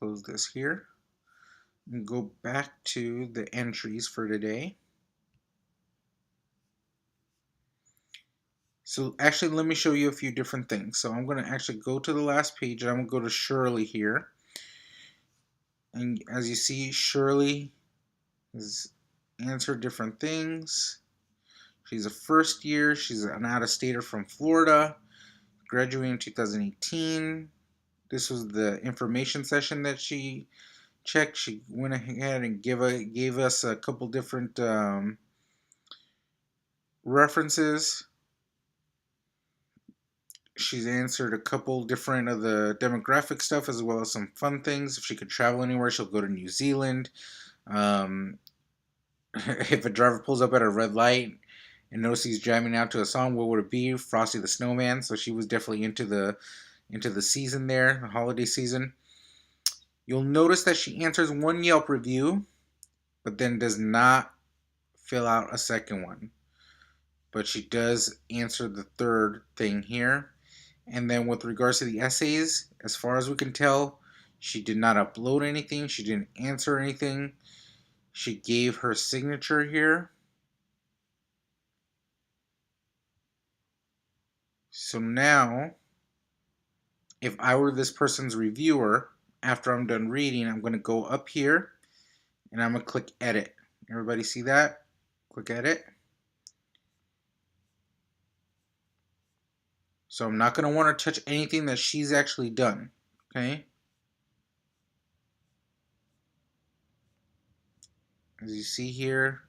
Close this here and go back to the entries for today. So actually, let me show you a few different things. So I'm going to actually go to the last page and I'm going to go to Shirley here. And as you see, Shirley has answered different things. She's a first year. She's an out-of-stater from Florida. Graduated in 2018. This was the information session that she checked. She went ahead and gave us a couple different references. She's answered a couple different of the demographic stuff as well as some fun things. If she could travel anywhere, she'll go to New Zealand. If a driver pulls up at a red light and knows he's jamming out to a song, what would it be? Frosty the Snowman. So she was definitely into the season there, the holiday season. You'll notice that she answers one Yelp review, but then does not fill out a second one. But she does answer the third thing here. And then with regards to the essays, as far as we can tell, she did not upload anything. She didn't answer anything. She gave her signature here. So now, if I were this person's reviewer, after I'm done reading, I'm going to go up here and I'm going to click edit. Everybody see that? Click edit. So I'm not going to want to touch anything that she's actually done. Okay? As you see here,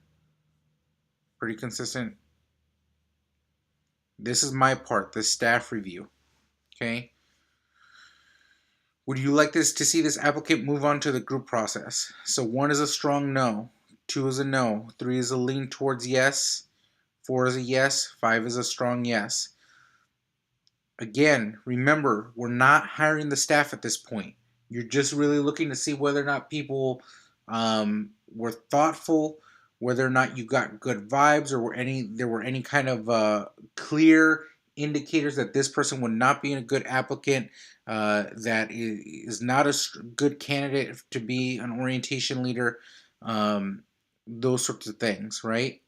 pretty consistent. This is my part, the staff review. Okay? Would you like this to see this applicant move on to the group process? So 1 is a strong no, 2 is a no, 3 is a lean towards yes, 4 is a yes, 5 is a strong yes. Again, remember, we're not hiring the staff at this point. You're just really looking to see whether or not people were thoughtful, whether or not you got good vibes, or there were any kind of clear indicators that this person would not be a good applicant, that is not a good candidate to be an orientation leader, those sorts of things, right?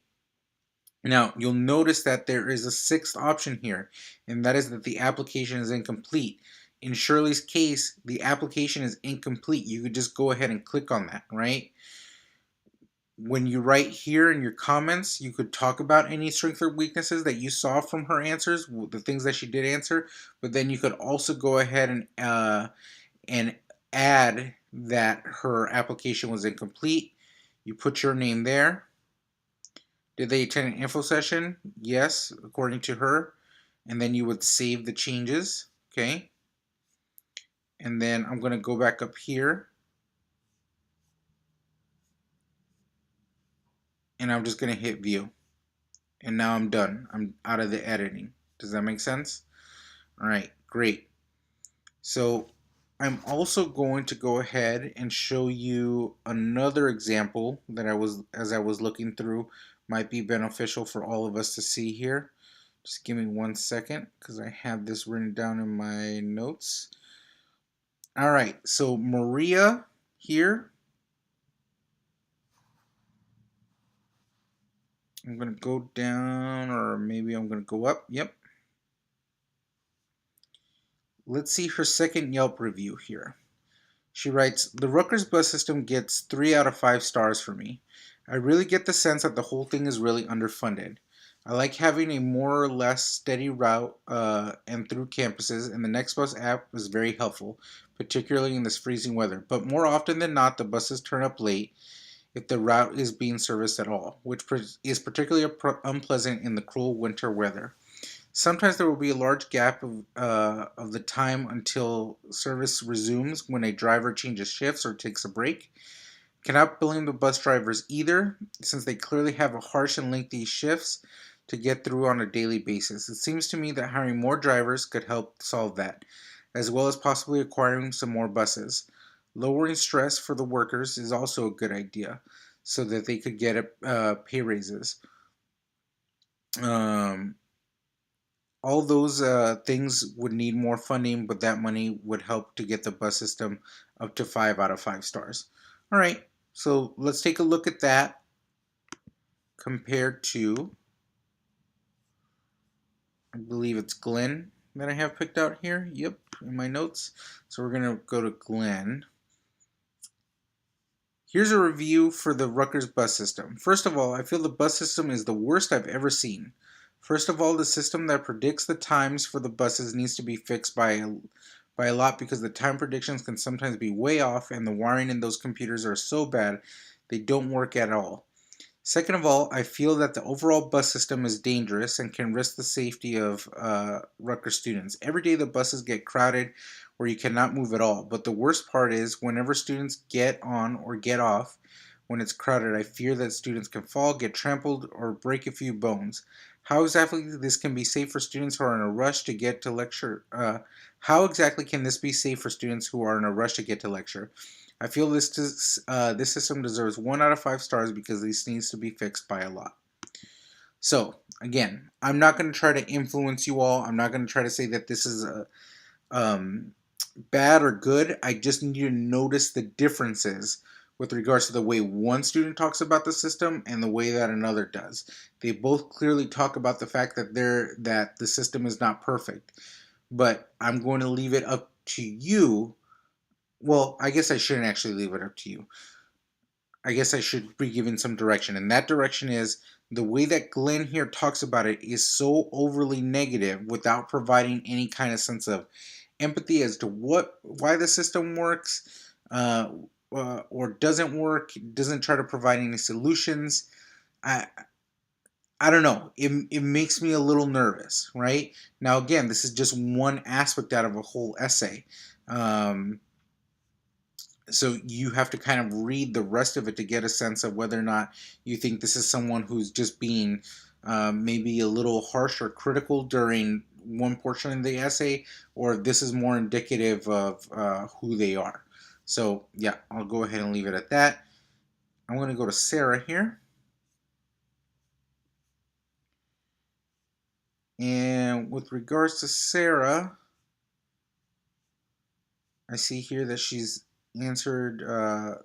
Now, you'll notice that there is a 6th option here, and that is that the application is incomplete. In Shirley's case, the application is incomplete. You could just go ahead and click on that, right? When you write here in your comments, you could talk about any strengths or weaknesses that you saw from her answers, the things that she did answer, but then you could also go ahead and add that her application was incomplete. You put your name there. Did they attend an info session? Yes, according to her. And then you would save the changes, okay? And then I'm going to go back up here. And I'm just going to hit view. And now I'm done. I'm out of the editing. Does that make sense? All right, great. So I'm also going to go ahead and show you another example that as I was looking through, might be beneficial for all of us to see here. Just give me 1 second because I have this written down in my notes. All right, so Maria here. I'm going to go down, or maybe I'm going to go up. Yep. Let's see her second Yelp review here. She writes, the Rutgers bus system gets 3 out of 5 stars for me. I really get the sense that the whole thing is really underfunded. I like having a more or less steady route and through campuses, and the NextBus app was very helpful, particularly in this freezing weather. But more often than not, the buses turn up late if the route is being serviced at all, which is particularly unpleasant in the cruel winter weather. Sometimes there will be a large gap of the time until service resumes when a driver changes shifts or takes a break. Cannot blame the bus drivers either, since they clearly have a harsh and lengthy shifts to get through on a daily basis. It seems to me that hiring more drivers could help solve that, as well as possibly acquiring some more buses. Lowering stress for the workers is also a good idea, so that they could get pay raises. all those things would need more funding, but that money would help to get the bus system up to 5 out of 5 stars. All right, so let's take a look at that compared to, I believe it's Glenn that I have picked out here. Yep, in my notes. So we're going to go to Glenn. Here's a review for the Rutgers bus system. First of all, I feel the bus system is the worst I've ever seen. First of all, the system that predicts the times for the buses needs to be fixed by a lot, because the time predictions can sometimes be way off and the wiring in those computers are so bad they don't work at all. Second of all, I feel that the overall bus system is dangerous and can risk the safety of Rutgers students. Every day the buses get crowded where you cannot move at all. But the worst part is whenever students get on or get off when it's crowded, I fear that students can fall, get trampled, or break a few bones. How exactly this can be safe for students who are in a rush to get to lecture? How exactly can this be safe for students who are in a rush to get to lecture? I feel this system deserves 1 out of 5 stars because this needs to be fixed by a lot. So again, I'm not going to try to influence you all. I'm not going to try to say that this is bad or good. I just need you to notice the differences with regards to the way one student talks about the system and the way that another does. They both clearly talk about the fact that the system is not perfect. But I'm going to leave it up to you. Well, I guess I shouldn't actually leave it up to you. I guess I should be given some direction. And that direction is the way that Glenn here talks about it is so overly negative without providing any kind of sense of empathy as to why the system works or doesn't work. Doesn't try to provide any solutions. I don't know. It makes me a little nervous, right? Now, again, this is just one aspect out of a whole essay. So you have to kind of read the rest of it to get a sense of whether or not you think this is someone who's just being maybe a little harsh or critical during one portion of the essay, or this is more indicative of who they are. So yeah, I'll go ahead and leave it at that. I'm going to go to Sarah here. And with regards to Sarah, I see here that she's answered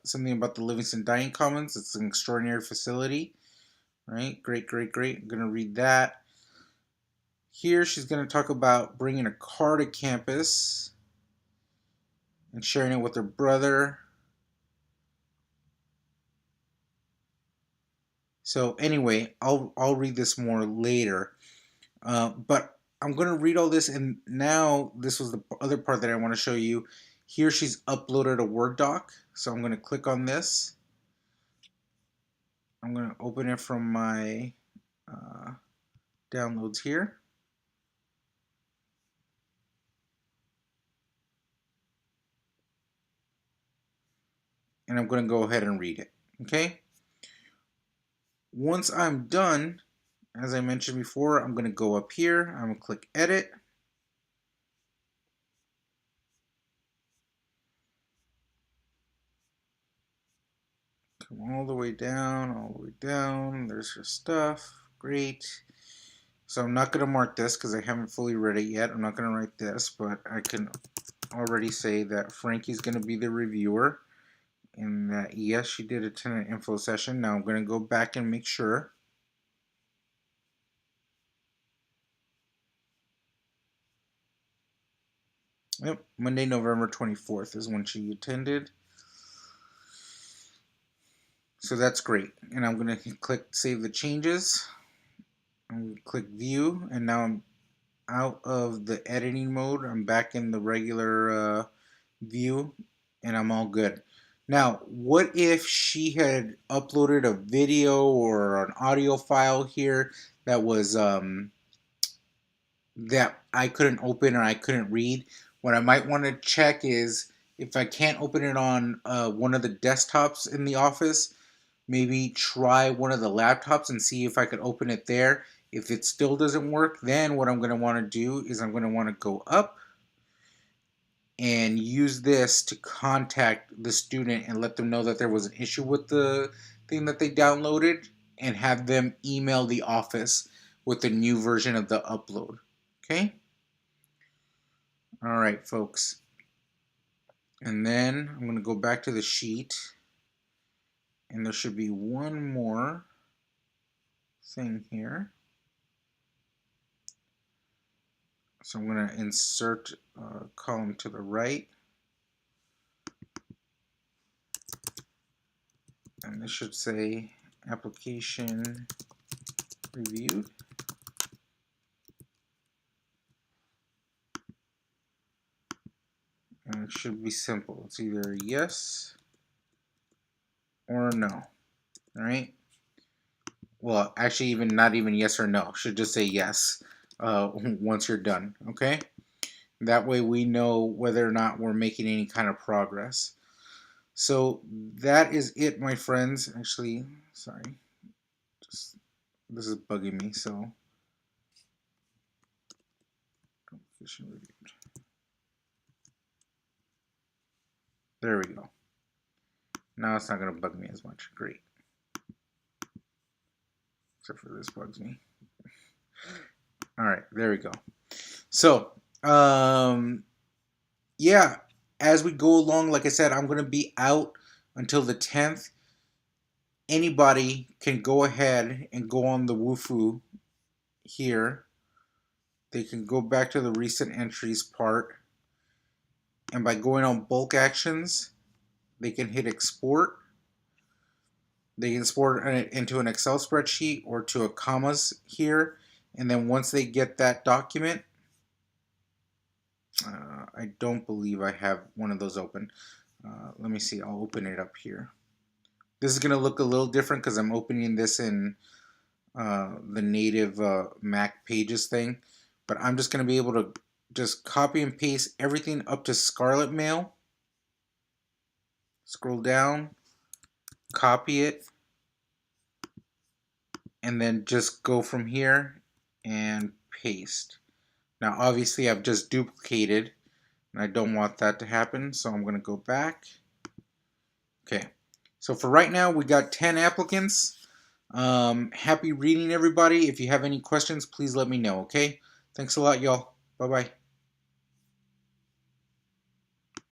something about the Livingston Dining Commons. It's an extraordinary facility, right? Great, great, great. I'm going to read that. Here she's going to talk about bringing a car to campus and sharing it with her brother. So anyway, I'll read this more later. But I'm going to read all this, and now this was the other part that I want to show you. Here she's uploaded a Word doc, so I'm going to click on this. I'm going to open it from my downloads here. And I'm going to go ahead and read it, okay? Once I'm done, as I mentioned before, I'm going to go up here. I'm going to click Edit. Come all the way down, all the way down. There's her stuff. Great. So I'm not going to mark this because I haven't fully read it yet. I'm not going to write this, but I can already say that Frankie's going to be the reviewer. And that, yes, she did attend an info session. Now I'm going to go back and make sure. Yep, Monday, November 24th is when she attended. So that's great. And I'm going to click Save the Changes. I'm going to click View, and now I'm out of the editing mode. I'm back in the regular view, and I'm all good. Now, what if she had uploaded a video or an audio file here that was that I couldn't open or I couldn't read? What I might want to check is if I can't open it on one of the desktops in the office, maybe try one of the laptops and see if I could open it there. If it still doesn't work, then what I'm going to want to do is I'm going to want to go up and use this to contact the student and let them know that there was an issue with the thing that they downloaded, and have them email the office with the new version of the upload. Okay? All right, folks. And then I'm going to go back to the sheet, and there should be one more thing here. So I'm going to insert a column to the right. And this should say application reviewed. And it should be simple. It's either yes or no. All right. Well, actually, even not even yes or no. Should just say yes once you're done. Okay. That way we know whether or not we're making any kind of progress. So that is it, my friends. Actually, sorry. Just this is bugging me. So there we go. Now it's not going to bug me as much. Great. Except for this bugs me. All right, there we go. So, yeah, as we go along, like I said, I'm going to be out until the 10th. Anybody can go ahead and go on the Wufoo here. They can go back to the recent entries part. And by going on bulk actions, they can hit export. They can export it into an Excel spreadsheet or to a commas here. And then once they get that document, I don't believe I have one of those open. Let me see, I'll open it up here. This is going to look a little different because I'm opening this in the native Mac Pages thing. But I'm just going to be able to just copy and paste everything up to Scarlet Mail. Scroll down, copy it, and then just go from here and paste. Now obviously I've just duplicated and I don't want that to happen, so I'm going to go back. Okay, so for right now we got 10 applicants. Happy reading, everybody. If you have any questions, please let me know, okay? Thanks a lot, y'all. Bye-bye.